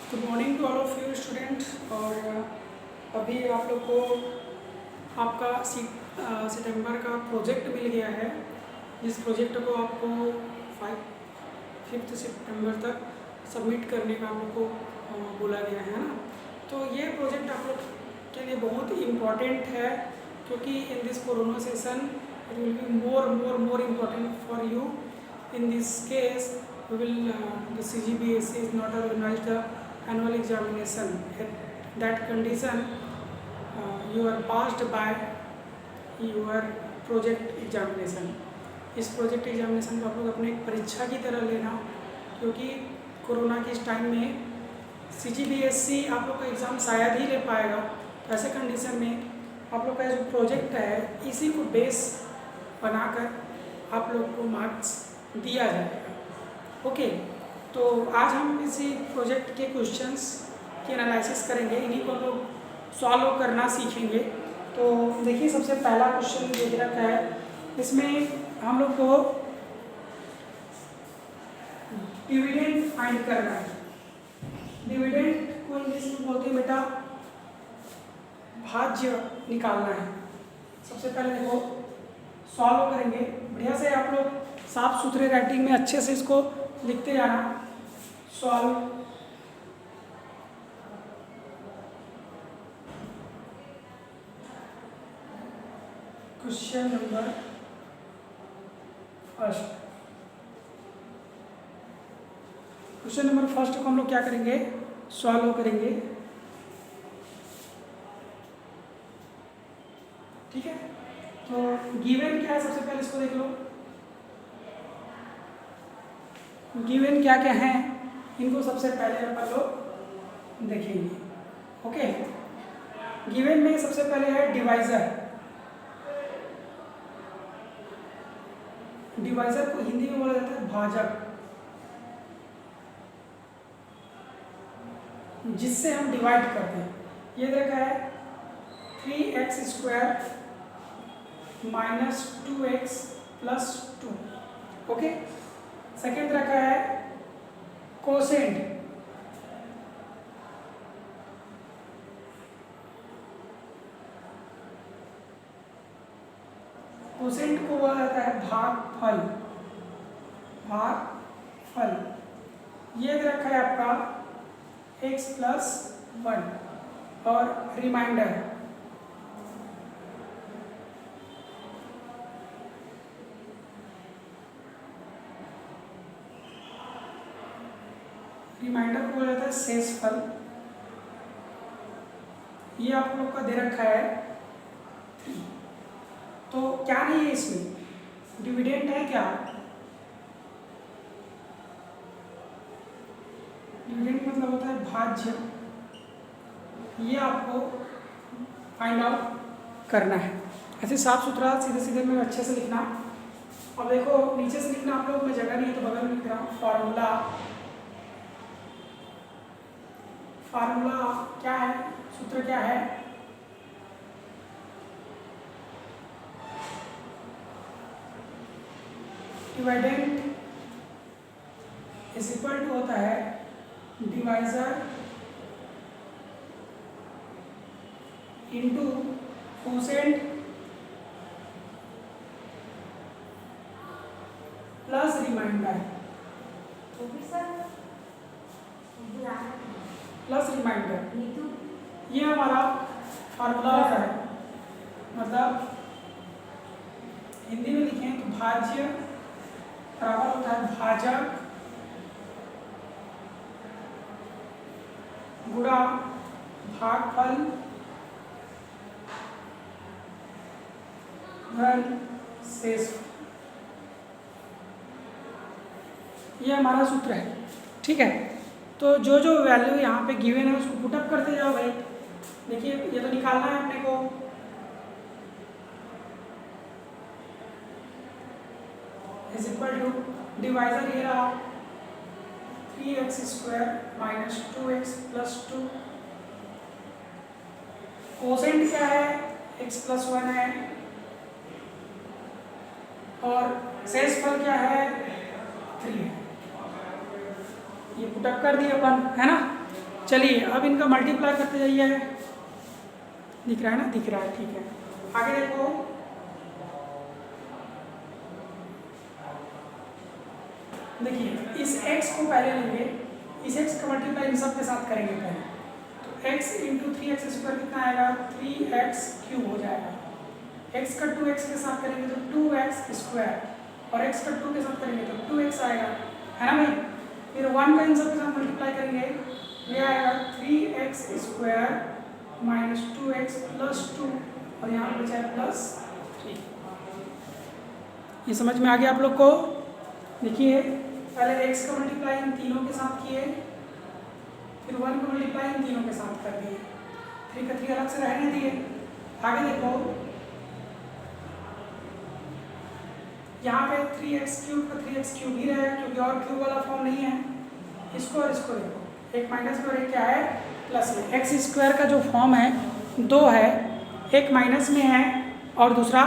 Good morning to all of you students. और अभी आप लोग को आपका सितंबर का प्रोजेक्ट मिल गया है। इस प्रोजेक्ट को आपको 5 सितंबर तक सबमिट करने का आप लोग को बोला गया है ना। तो ये प्रोजेक्ट आप लोग के लिए बहुत इम्पॉर्टेंट है, क्योंकि in this corona session it will be more important for you. In this case, we will the CGPSC is not organized the annual examination. At that condition, you are passed by your project examination. इस project examination को आप लोग अपने एक परीक्षा की तरह लेना, क्योंकि कोरोना के इस टाइम में CGPSC आप लोग का एग्ज़ाम शायद ही ले पाएगा। तो ऐसे कंडीशन में आप लोग का जो प्रोजेक्ट है इसी को बेस बनाकर आप लोग को मार्क्स दिया जाएगा। ओके, तो आज हम इसी प्रोजेक्ट के क्वेश्चंस की एनालिसिस करेंगे, इन्हीं को लोग सॉल्व करना सीखेंगे। तो देखिए, सबसे पहला क्वेश्चन ये दे रखा है, इसमें हम लोग को डिविडेंड फाइंड करना है। डिविडेंड को इंग्लिश में बोलते हैं बेटा भाज्य निकालना है। सबसे पहले देखो सॉल्व करेंगे, बढ़िया से आप लोग साफ सुथरे राइटिंग में अच्छे से इसको लिखते जाना। Solve question number first. Question number first को हम लोग क्या करेंगे, सॉल्व करेंगे। ठीक है, तो गिवन क्या है सबसे पहले इसको देख लो। गिवन क्या क्या है इनको सबसे पहले अपन लोग देखेंगे। ओके, गिवन में सबसे पहले है डिवाइजर। डिवाइजर को हिंदी में बोला जाता है भाजक, जिससे हम डिवाइड करते हैं। ये देखा है 3x² - 2x + 2। ओके, सेकेंड रखा है कोसेंट। कोसेंट को बोला जाता है भागफल। भागफल ये रखा है आपका x + 1 और रिमाइंडर। रिमाइंडर को बोला जाता है शेषफल। ये आप लोग का दे रखा है 3। तो क्या नहीं है इसमें, डिविडेंड है क्या? डिविडेंड मतलब होता है भाज्य। ये आपको फाइंड आउट करना है। ऐसे साफ सुथरा सीधे सीधे में अच्छे से लिखना। अब देखो नीचे से लिखना आप लोग में जगह नहीं है तो बगल में लिख रहा हूँ। फार्मूला क्या है, सूत्र क्या है? डिवाइडेंड इज इक्वल टू होता है divisor into quotient plus remainder. Plus remainder ये हमारा फार्मूला होता है। मतलब हिंदी में लिखें तो भाज्य बराबर होता है भाजक गुणा भागफल धन शेषफल। ये हमारा सूत्र है। ठीक है, तो जो जो वैल्यू यहाँ पे गिवन है उसको पुटअप करते जाओ भाई। देखिए ये तो निकालना है अपने को। इज इक्वल टू डिवाइजर ये रहा 3x² - 2x + 2। कोसेंट क्या है, x + 1 है, और शेषफल क्या है 3 है। ये पुटअप कर दिए अपन, है ना। चलिए अब इनका मल्टीप्लाई करते जाइए। दिख रहा है ना, दिख रहा है, ठीक है। आगे देखो, देखिए इस x को पहले लेंगे, इस x का मल्टीप्लाई इन सब के साथ करेंगे पहले। तो x इंटू 3x स्क्वायर कितना आएगा, 3x क्यूब हो जाएगा। x का 2x के साथ करेंगे तो 2x स्क्वायर, और x का 2 के साथ करेंगे तो 2x आएगा, है ना भाई। फिर 1 का इन सब के साथ मल्टीप्लाई करेंगे, ये आएगा 3x square minus 2x plus 2, और यहाँ पर बचा है प्लस 3। ये समझ में आ गया आप लोग को। देखिए पहले x का मल्टीप्लाई इन तीनों के साथ किए, फिर 1 का मल्टीप्लाई इन तीनों के साथ कर दिए, 3 का 3 अलग से रहने दिए। आगे देखो, यहाँ पे 3x क्यूब का 3x क्यूब ही रहेगा, क्योंकि और क्यूब वाला फॉर्म नहीं है। इसको और इसको देखो, एक माइनस में और एक क्या है, प्लस में। एक्स स्क्वायर का जो फॉर्म है 2 है, एक माइनस में है और दूसरा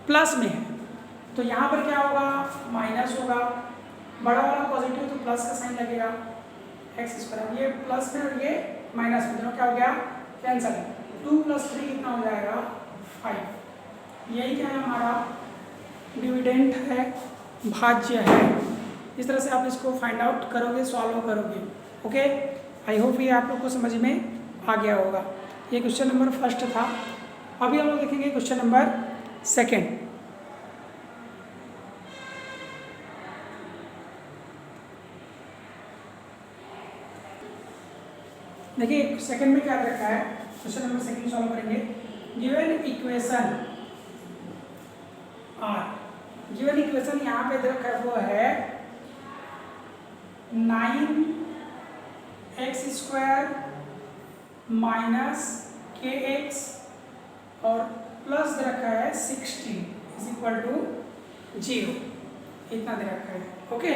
प्लस में है। तो यहाँ पर क्या होगा, माइनस होगा, बड़ा वाला पॉजिटिव तो प्लस का साइन लगेगा, एक्स स्क्वायर। ये प्लस में और ये माइनस में, दोनों क्या हो गया, कैंसल। 2 + 3 कितना हो जाएगा, 5। यही क्या है, हमारा डिविडेंड है, भाज्य है। इस तरह से आप इसको फाइंड आउट करोगे, सॉल्व करोगे। ओके, आई होप ये आप लोग को समझ में आ गया होगा। ये क्वेश्चन नंबर फर्स्ट था। अभी हम लोग देखेंगे क्वेश्चन नंबर सेकेंड। देखिए सेकंड में क्या रखा है, क्वेश्चन नंबर सेकंड सॉल्व करेंगे। Given equation are, given equation यहाँ पे रखा वो है 9x स्क्वायर माइनस kx और प्लस दे रखा है 16 = 0, इतना दे रखा है। ओके,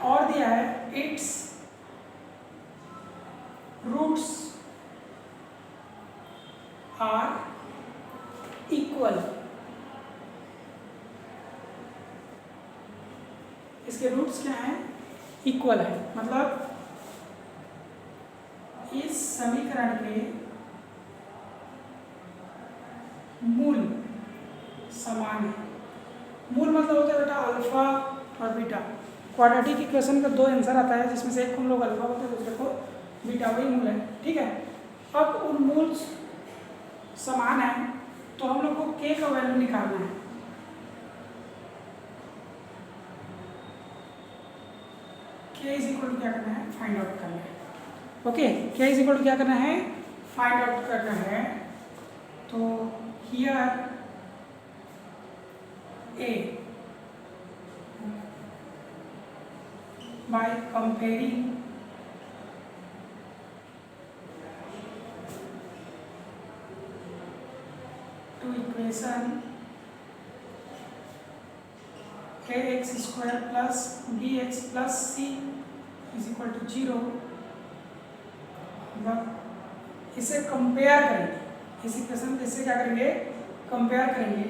और दिया है इट्स रूट्स आर इक्वल। इसके रूट्स क्या हैं, इक्वल है, मतलब इस समीकरण के मूल समान है। मूल मतलब होता है बेटा अल्फा और बीटा। क्वाड्रेटिक इक्वेशन का 2 आंसर आता है, जिसमें से एक को हम लोग अल्फा बोलते हैं, दूसरे को बीटा, वही मूल है। ठीक है, अब उन मूल समान है तो हम लोग को k का वैल्यू निकालना है। k = क्या करना है, फाइंड आउट करना है। ओके, k = क्या करना है, फाइंड आउट करना है। तो here a by comparing to equation ax square plus bx plus c = 0, मतलब इसे कंपेयर करेंगे, इस इक्वेशन को इससे क्या करेंगे, कंपेयर करेंगे।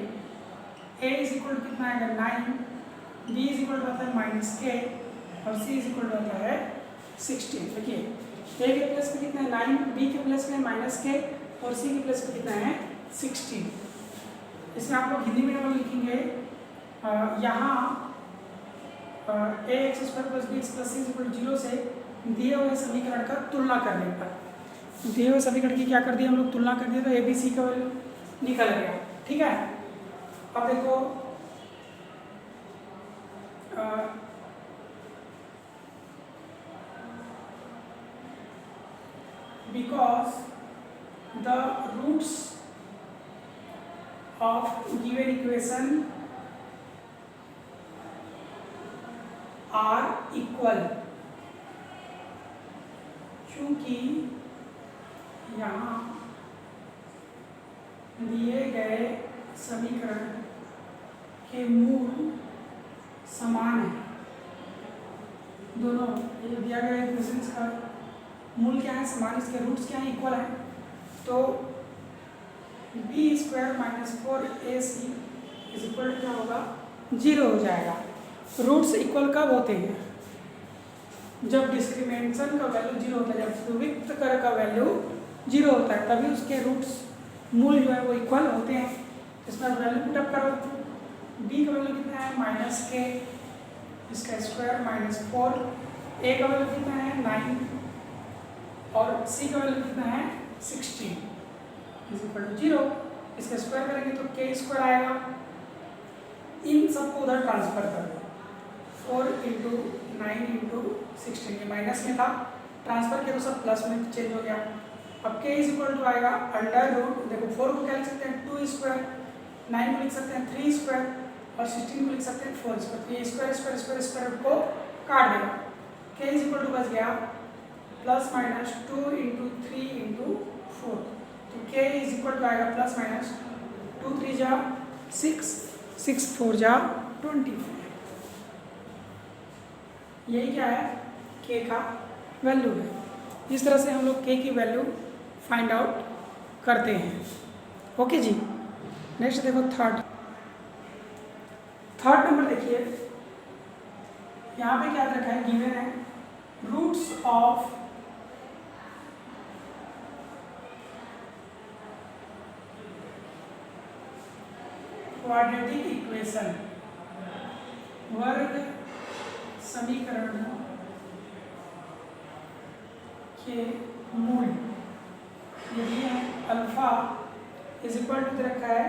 a = कितना आएगा 9, b = होता है -k और c = होता है 16। देखिए a के प्लस में कितना है 9, b के प्लस में -k और c के प्लस में कितना है 16। इसमें आप लोग हिंदी में लिखेंगे, यहाँ ax² + bx + c = 0 से दिए हुए समीकरण का तुलना करने पर, दिए हुए समीकरण की क्या कर दिया हम लोग, तुलना कर दिया, तो ए बी सी का वैल्यू निकल गया। ठीक है, अब देखो because the roots of given equation are equal, क्योंकि यहाँ दिए गए समीकरण के मूल समान है। दोनों ये दिया गया इक्वेशन का मूल क्या है, समान, इसके रूट्स क्या है, इक्वल है। तो b² - 4ac = क्या होगा, 0 हो जाएगा। रूट्स इक्वल कब होते हैं, जब डिस्क्रिमिनेशन का वैल्यू 0 होता है, जब विविक्त कर का वैल्यू 0 होता है, तभी उसके रूट्स मूल जो है वो इक्वल होते हैं। इसमें वैल्यू पुटअप करो। b का वैल्यू कितना है -k, इसका स्क्वायर -4, a का वैल्यू कितना है 9 और c का वैल्यू कितना है 16 = 0। इसका स्क्वायर करेंगे तो k स्क्वायर आएगा। इन सबको उधर ट्रांसफर कर दो। 4 × 9 × 16, ये माइनस में था, ट्रांसफर किया तो सब प्लस में चेंज हो गया। अब k = आएगा अंडर रूट, देखो 4 को क्या लिख सकते हैं 2 स्क्वायर, 9 को लिख सकते हैं 3 स्क्वायर और 16 को लिख सकते हैं 4 स्क्वायर। तो ये स्क्वायर स्क्वायर स्क्वायर स्क्वायर को काट देगा। k = बच गया ±2 × 3 × 4। तो k = आएगा ±2 3 जा 6, 6 4 जा 24। यही क्या है k का वैल्यू है। इस तरह से हम लोग k की वैल्यू फाइंड आउट करते हैं। ओके जी। नेक्स्ट देखो थर्ड नंबर देखिए, यहाँ पे क्या रखा है, गिवन है रूट्स ऑफ क्वाड्रेटिक इक्वेशन, वर्ग समीकरण के मूल। यदि अल्फा = रखा है,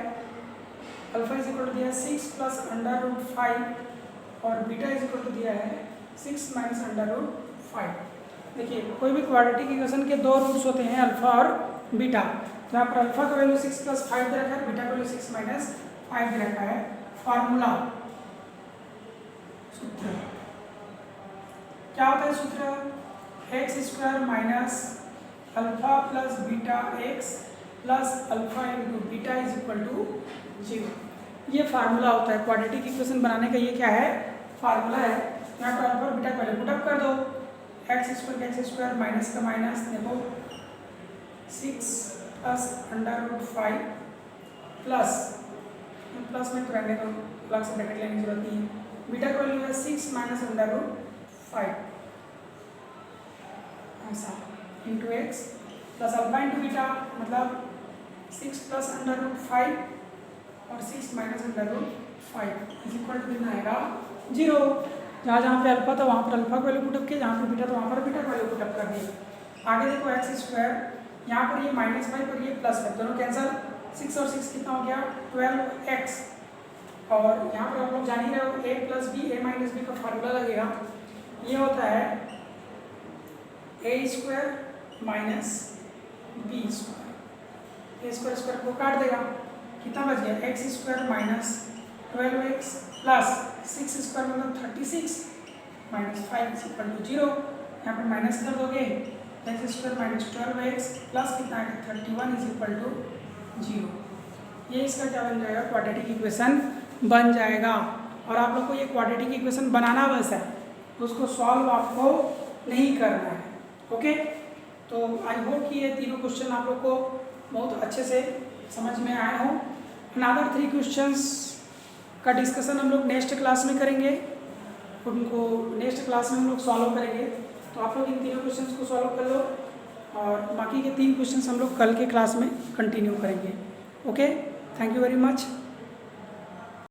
अल्फा दिया है 6 + √5 और बीटा दिया है 6 - √5। देखिए कोई भी क्वाड्रेटिक इक्वेशन के दो रूट्स होते हैं, अल्फा और बीटा। तो यहाँ पर अल्फा का वैल्यू 6 + 5 दे रखा है, बीटा का वैल्यू 6 - 5 दे रखा है। फार्मूला सूत्र क्या होता है? सूत्र x² - alpha + beta x + alpha × beta = 0। ये फार्मूला होता है क्वाड्रेटिक इक्वेशन बनाने का। ये क्या है? फार्मूला है। यहाँ पर अल्फा और बीटा का वैल्यू पुटअप कर दो। x² माइनस का माइनस, देखो 6 + √5 प्लस में तो रहने दो, अलग से ब्रैकेट लेने की जरूरत नहीं है। बीटा का वैल्यू है 6 - √5 ऐसा into x plus alpha into beta, मतलब 6 + √5 और 6 - √5 कितना आएगा 0। जहाँ जहाँ पे अल्फा था वहाँ पर अल्फा का वैल्यू पुटअप किया, जहाँ पर बीटा था वहाँ पर बीटा का वैल्यू पुटअप कर दिया। आगे देखो x², यहाँ पर ये -5 और ये +5, दोनों कैंसिल। 6 और 6 कितना हो गया 12x। और यहाँ पर आप लोग जान ही रहे हो a + b, a - b का फार्मूला लगेगा। ये होता है a² - b²। a स्क्वायर को काट देगा, कितना बच गया x² - 12x प्लस 6² मतलब 36 -5 = 0। यहाँ पर माइनस कर दोगे, x² - 12x प्लस कितना है 31 = 0। ये इसका क्या बन जाएगा? क्वाड्रेटिक इक्वेशन बन जाएगा। और आप लोग को ये क्वाड्रेटिक इक्वेशन बनाना बस है, उसको सॉल्व आपको नहीं करना है। ओके, तो आई होप कि ये तीनों क्वेश्चन आप लोग को बहुत अच्छे से समझ में आए हों। अनदर 3 क्वेश्चंस का डिस्कशन हम लोग नेक्स्ट क्लास में करेंगे, उनको नेक्स्ट क्लास में हम लोग सॉल्व करेंगे। तो आप लोग इन तीनों क्वेश्चंस को सॉल्व कर लो और बाकी के 3 क्वेश्चंस हम लोग कल के क्लास में कंटिन्यू करेंगे। Okay, thank you very much.